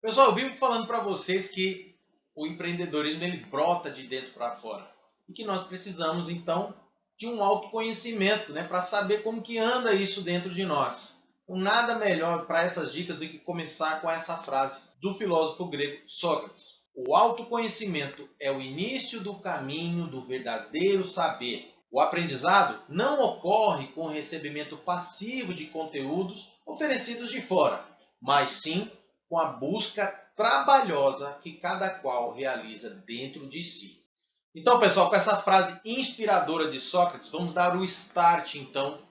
Pessoal, eu vivo falando para vocês que o empreendedorismo ele brota de dentro para fora e que nós precisamos então de um autoconhecimento, né, para saber como que anda isso dentro de nós. Então, nada melhor para essas dicas do que começar com essa frase do filósofo grego Sócrates. O autoconhecimento é o início do caminho do verdadeiro saber. O aprendizado não ocorre com o recebimento passivo de conteúdos oferecidos de fora, mas sim com a busca trabalhosa que cada qual realiza dentro de si. Então, pessoal, com essa frase inspiradora de Sócrates, vamos dar o start, então,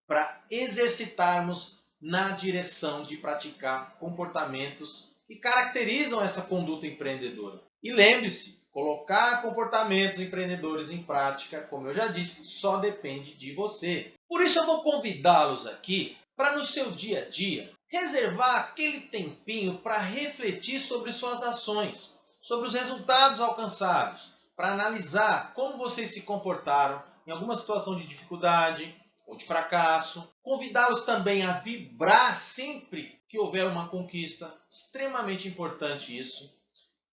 para exercitarmos na direção de praticar comportamentos que caracterizam essa conduta empreendedora. E lembre-se, colocar comportamentos empreendedores em prática, como eu já disse, só depende de você. Por isso eu vou convidá-los aqui para no seu dia a dia reservar aquele tempinho para refletir sobre suas ações, sobre os resultados alcançados, para analisar como vocês se comportaram em alguma situação de dificuldade ou de fracasso. Convidá-los também a vibrar sempre que houver uma conquista, extremamente importante isso.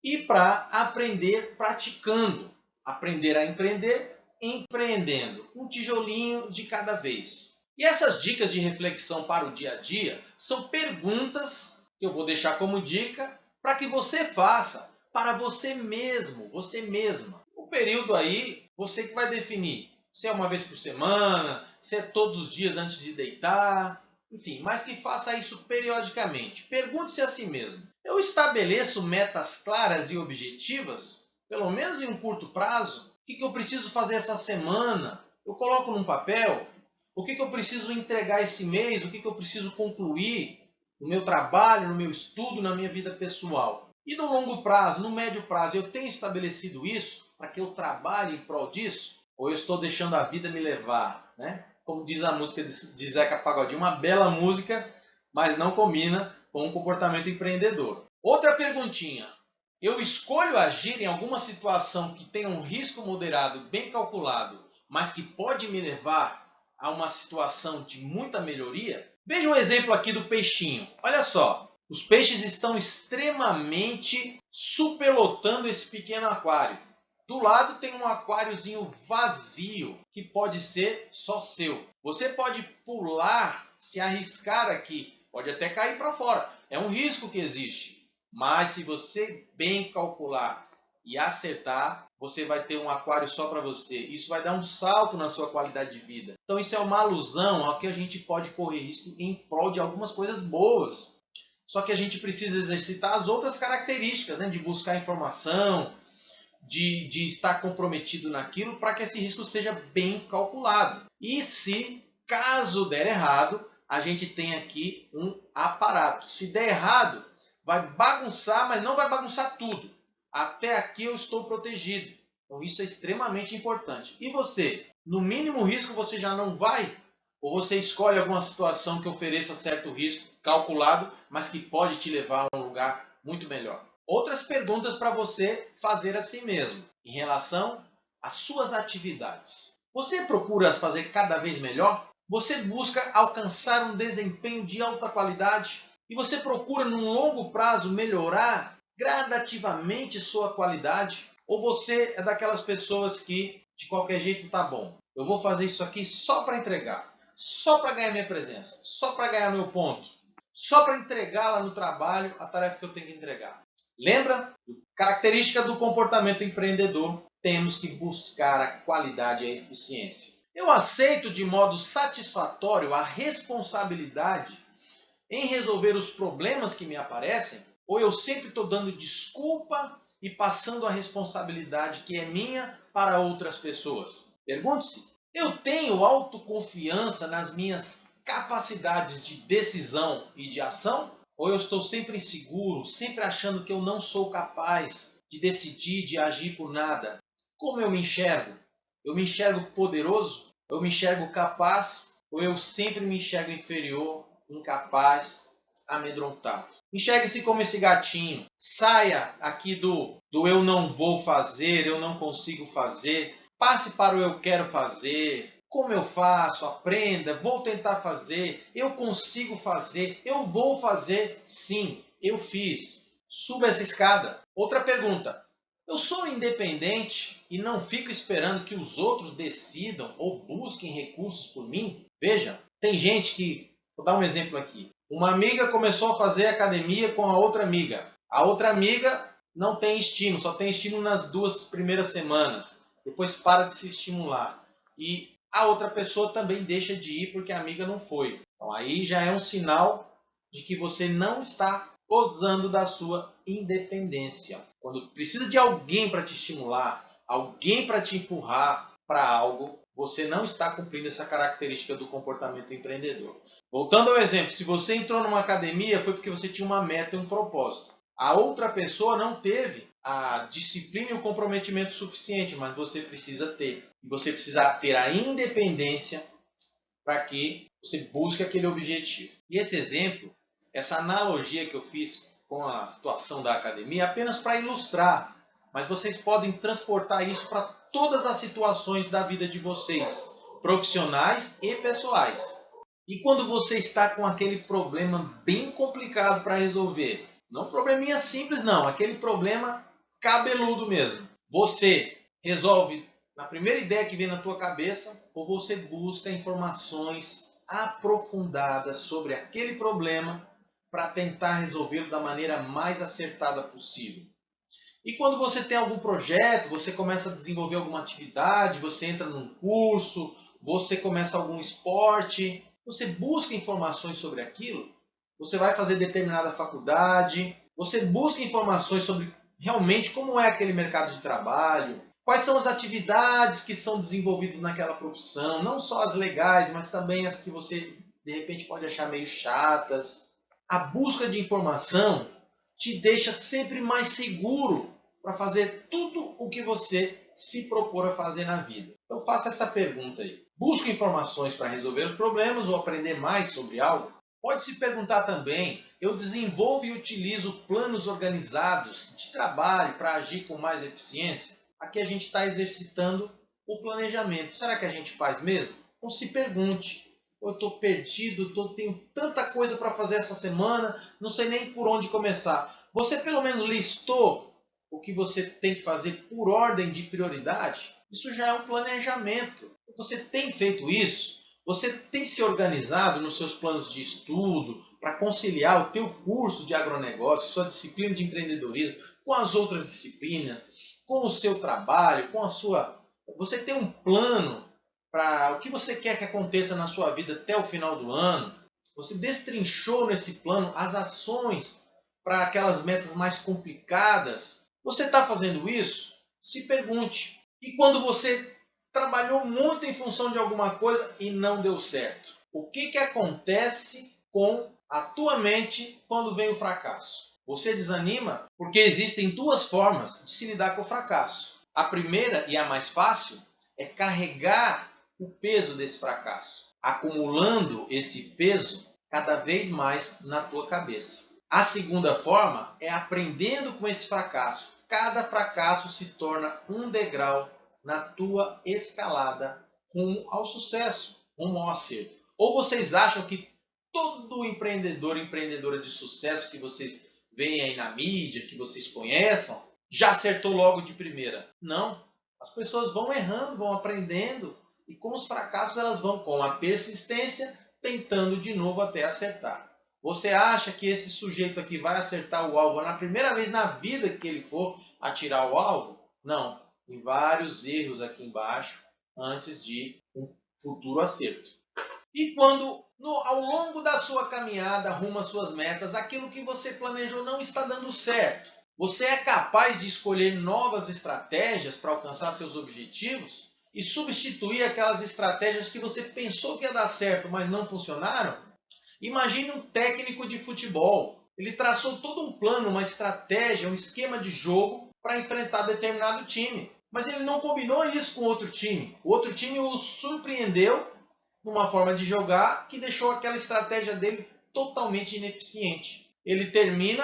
E para aprender praticando, aprender a empreender, empreendendo, um tijolinho de cada vez. E essas dicas de reflexão para o dia a dia são perguntas que eu vou deixar como dica para que você faça para você mesmo, você mesma. O período aí, você que vai definir se é uma vez por semana, se é todos os dias antes de deitar, enfim, mas que faça isso periodicamente. Pergunte-se a si mesmo: eu estabeleço metas claras e objetivas, pelo menos em um curto prazo? O que eu preciso fazer essa semana? Eu coloco num papel? O que eu preciso entregar esse mês? O que eu preciso concluir no meu trabalho, no meu estudo, na minha vida pessoal? E no longo prazo, no médio prazo, eu tenho estabelecido isso para que eu trabalhe em prol disso? Ou eu estou deixando a vida me levar, né? Como diz a música de Zeca Pagodinho, uma bela música, mas não combina com um comportamento empreendedor. Outra perguntinha: eu escolho agir em alguma situação que tenha um risco moderado, bem calculado, mas que pode me levar a uma situação de muita melhoria? Veja o exemplo aqui do peixinho. Olha só, os peixes estão extremamente superlotando esse pequeno aquário. Do lado tem um aquáriozinho vazio, que pode ser só seu. Você pode pular, se arriscar aqui, pode até cair para fora. É um risco que existe. Mas se você bem calcular e acertar, você vai ter um aquário só para você. Isso vai dar um salto na sua qualidade de vida. Então isso é uma alusão ao que a gente pode correr risco em prol de algumas coisas boas. Só que a gente precisa exercitar as outras características, né? De buscar informação, de estar comprometido naquilo para que esse risco seja bem calculado. E se, caso der errado, a gente tem aqui um aparato. Se der errado, vai bagunçar, mas não vai bagunçar tudo. Até aqui eu estou protegido. Então isso é extremamente importante. E você? No mínimo risco você já não vai? Ou você escolhe alguma situação que ofereça certo risco calculado, mas que pode te levar a um lugar muito melhor? Outras perguntas para você fazer a si mesmo em relação às suas atividades. Você procura as fazer cada vez melhor? Você busca alcançar um desempenho de alta qualidade? E você procura, num longo prazo, melhorar gradativamente sua qualidade? Ou você é daquelas pessoas que, de qualquer jeito, tá bom, eu vou fazer isso aqui só para entregar, só para ganhar minha presença, só para ganhar meu ponto, só para entregar lá no trabalho a tarefa que eu tenho que entregar? Lembra? Característica do comportamento empreendedor, temos que buscar a qualidade e a eficiência. Eu aceito de modo satisfatório a responsabilidade em resolver os problemas que me aparecem? Ou eu sempre estou dando desculpa e passando a responsabilidade que é minha para outras pessoas? Pergunte-se: eu tenho autoconfiança nas minhas capacidades de decisão e de ação? Ou eu estou sempre inseguro, sempre achando que eu não sou capaz de decidir, de agir por nada? Como eu me enxergo? Eu me enxergo poderoso? Eu me enxergo capaz? Ou eu sempre me enxergo inferior, incapaz, amedrontado? Enxergue-se como esse gatinho. Saia aqui do eu não vou fazer, eu não consigo fazer. Passe para o eu quero fazer. Como eu faço? Aprenda, vou tentar fazer, eu consigo fazer, eu vou fazer sim. eu fiz? Suba essa escada. Outra pergunta. Eu sou independente e não fico esperando que os outros decidam ou busquem recursos por mim? Veja, tem gente que... Vou dar um exemplo aqui. Uma amiga começou a fazer academia com a outra amiga. A outra amiga não tem estímulo, só tem estímulo nas 2 primeiras semanas. Depois para de se estimular. E a outra pessoa também deixa de ir porque a amiga não foi. Então aí já é um sinal de que você não está gozando da sua independência. Quando precisa de alguém para te estimular, alguém para te empurrar para algo, você não está cumprindo essa característica do comportamento empreendedor. Voltando ao exemplo, se você entrou numa academia foi porque você tinha uma meta e um propósito. A outra pessoa não teve a disciplina e o comprometimento suficiente, mas você precisa ter. E você precisa ter a independência para que você busque aquele objetivo. E esse exemplo, essa analogia que eu fiz com a situação da academia, é apenas para ilustrar, mas vocês podem transportar isso para todas as situações da vida de vocês, profissionais e pessoais. E quando você está com aquele problema bem complicado para resolver, não um probleminha simples não, aquele problema cabeludo mesmo, você resolve na primeira ideia que vem na tua cabeça ou você busca informações aprofundadas sobre aquele problema para tentar resolvê-lo da maneira mais acertada possível? E quando você tem algum projeto, você começa a desenvolver alguma atividade, você entra num curso, você começa algum esporte, você busca informações sobre aquilo, você vai fazer determinada faculdade, você busca informações sobre realmente como é aquele mercado de trabalho, quais são as atividades que são desenvolvidas naquela profissão, não só as legais, mas também as que você de repente pode achar meio chatas. A busca de informação te deixa sempre mais seguro para fazer tudo o que você se propor a fazer na vida. Então faça essa pergunta aí. Busca informações para resolver os problemas ou aprender mais sobre algo? Pode se perguntar também, eu desenvolvo e utilizo planos organizados de trabalho para agir com mais eficiência? Aqui a gente está exercitando o planejamento. Será que a gente faz mesmo? Então se pergunte. Eu estou perdido, tenho tanta coisa para fazer essa semana, não sei nem por onde começar. Você pelo menos listou o que você tem que fazer por ordem de prioridade? Isso já é um planejamento. Você tem feito isso? Você tem se organizado nos seus planos de estudo para conciliar o teu curso de agronegócio, sua disciplina de empreendedorismo com as outras disciplinas, com o seu trabalho, com a sua... Você tem um plano para o que você quer que aconteça na sua vida até o final do ano? Você destrinchou nesse plano as ações para aquelas metas mais complicadas? Você está fazendo isso? Se pergunte. E quando você trabalhou muito em função de alguma coisa e não deu certo? O que acontece com a tua mente quando vem o fracasso? Você desanima? Porque existem 2 formas de se lidar com o fracasso. A primeira e a mais fácil é carregar o peso desse fracasso, acumulando esse peso cada vez mais na tua cabeça. A segunda forma é aprendendo com esse fracasso. Cada fracasso se torna um degrau na tua escalada rumo ao sucesso, rumo ao acerto. Ou vocês acham que todo empreendedor, empreendedora de sucesso que vocês veem aí na mídia, que vocês conheçam, já acertou logo de primeira? Não. As pessoas vão errando, vão aprendendo e com os fracassos elas vão com a persistência tentando de novo até acertar. Você acha que esse sujeito aqui vai acertar o alvo na primeira vez na vida que ele for atirar o alvo? Não. Tem vários erros aqui embaixo antes de um futuro acerto. E quando ao longo da sua caminhada rumo às suas metas, aquilo que você planejou não está dando certo, você é capaz de escolher novas estratégias para alcançar seus objetivos e substituir aquelas estratégias que você pensou que ia dar certo, mas não funcionaram? Imagine um técnico de futebol. Ele traçou todo um plano, uma estratégia, um esquema de jogo para enfrentar determinado time. Mas ele não combinou isso com outro time. O outro time o surpreendeu numa forma de jogar que deixou aquela estratégia dele totalmente ineficiente. Ele termina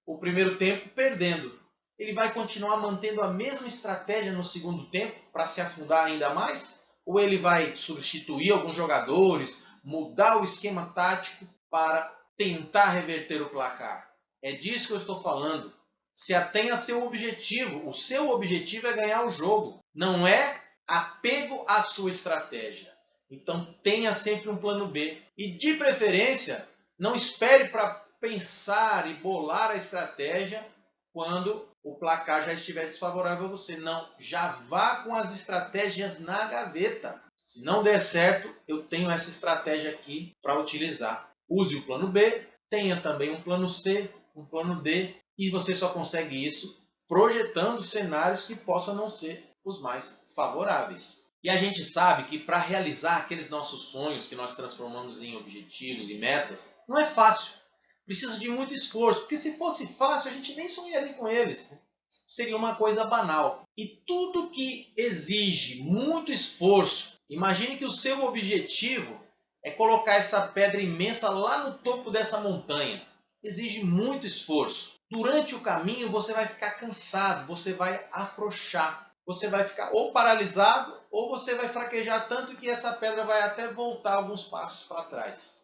o primeiro tempo perdendo. Ele vai continuar mantendo a mesma estratégia no segundo tempo para se afundar ainda mais? Ou ele vai substituir alguns jogadores, mudar o esquema tático para tentar reverter o placar? É disso que eu estou falando. Se atenha a seu objetivo. O seu objetivo é ganhar o jogo. Não é apego à sua estratégia. Então tenha sempre um plano B. E de preferência, não espere para pensar e bolar a estratégia quando o placar já estiver desfavorável a você. Não, já vá com as estratégias na gaveta. Se não der certo, eu tenho essa estratégia aqui para utilizar. Use o plano B, tenha também um plano C, um plano D, e você só consegue isso projetando cenários que possam não ser os mais favoráveis. E a gente sabe que para realizar aqueles nossos sonhos que nós transformamos em objetivos e metas, não é fácil. Precisa de muito esforço, porque se fosse fácil, a gente nem sonharia com eles. Seria uma coisa banal. E tudo que exige muito esforço, imagine que o seu objetivo é colocar essa pedra imensa lá no topo dessa montanha. Exige muito esforço. Durante o caminho você vai ficar cansado, você vai afrouxar. Você vai ficar ou paralisado ou você vai fraquejar tanto que essa pedra vai até voltar alguns passos para trás.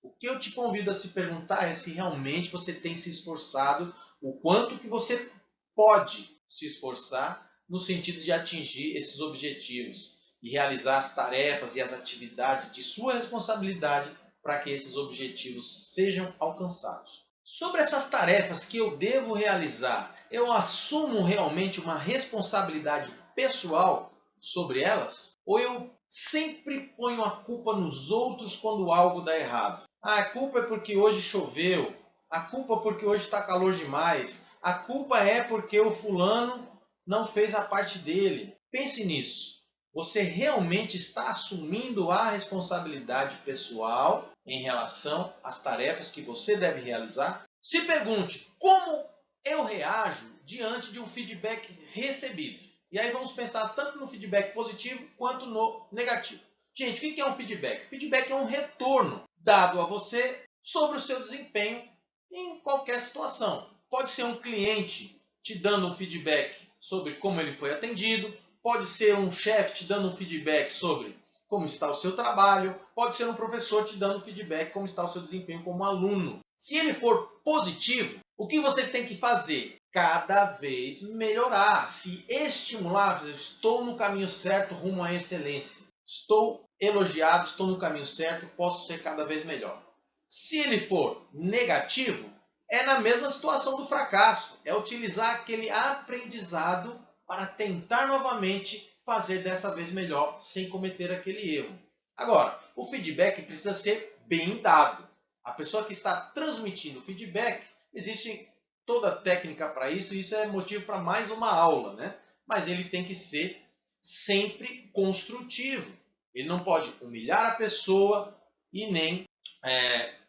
O que eu te convido a se perguntar é se realmente você tem se esforçado, o quanto que você pode se esforçar no sentido de atingir esses objetivos e realizar as tarefas e as atividades de sua responsabilidade para que esses objetivos sejam alcançados. Sobre essas tarefas que eu devo realizar, eu assumo realmente uma responsabilidade pessoal sobre elas? Ou eu sempre ponho a culpa nos outros quando algo dá errado? A culpa é porque hoje choveu, a culpa é porque hoje está calor demais, a culpa é porque o fulano não fez a parte dele. Pense nisso. Você realmente está assumindo a responsabilidade pessoal em relação às tarefas que você deve realizar? Se pergunte, como eu reajo diante de um feedback recebido? E aí vamos pensar tanto no feedback positivo quanto no negativo. Gente, o que é um feedback? Feedback é um retorno dado a você sobre o seu desempenho em qualquer situação. Pode ser um cliente te dando um feedback sobre como ele foi atendido, pode ser um chefe te dando um feedback sobre como está o seu trabalho, pode ser um professor te dando feedback como está o seu desempenho como aluno. Se ele for positivo, o que você tem que fazer? Cada vez melhorar, se estimular, estou no caminho certo rumo à excelência. Estou elogiado, estou no caminho certo, posso ser cada vez melhor. Se ele for negativo, é na mesma situação do fracasso. É utilizar aquele aprendizado para tentar novamente fazer dessa vez melhor, sem cometer aquele erro. Agora, o feedback precisa ser bem dado. A pessoa que está transmitindo feedback, existe toda a técnica para isso, e isso é motivo para mais uma aula, né? Mas ele tem que ser sempre construtivo. Ele não pode humilhar a pessoa e nem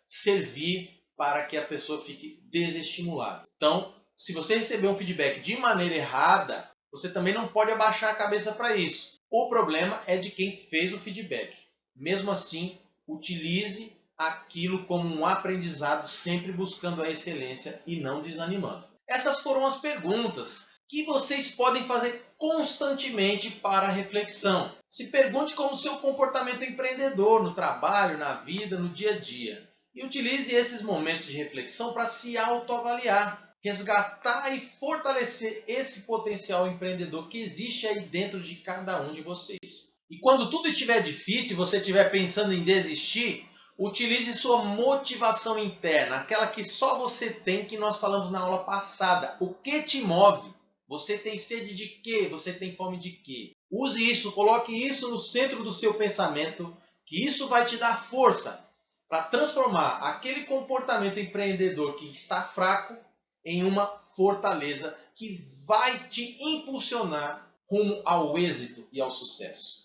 servir para que a pessoa fique desestimulada. Então, se você receber um feedback de maneira errada, você também não pode abaixar a cabeça para isso. O problema é de quem fez o feedback. Mesmo assim, utilize aquilo como um aprendizado, sempre buscando a excelência e não desanimando. Essas foram as perguntas que vocês podem fazer constantemente para a reflexão. Se pergunte como o seu comportamento empreendedor no trabalho, na vida, no dia a dia. E utilize esses momentos de reflexão para se autoavaliar, resgatar e fortalecer esse potencial empreendedor que existe aí dentro de cada um de vocês. E quando tudo estiver difícil e você estiver pensando em desistir, utilize sua motivação interna, aquela que só você tem, que nós falamos na aula passada. O que te move? Você tem sede de quê? Você tem fome de quê? Use isso, coloque isso no centro do seu pensamento, que isso vai te dar força para transformar aquele comportamento empreendedor que está fraco em uma fortaleza que vai te impulsionar rumo ao êxito e ao sucesso.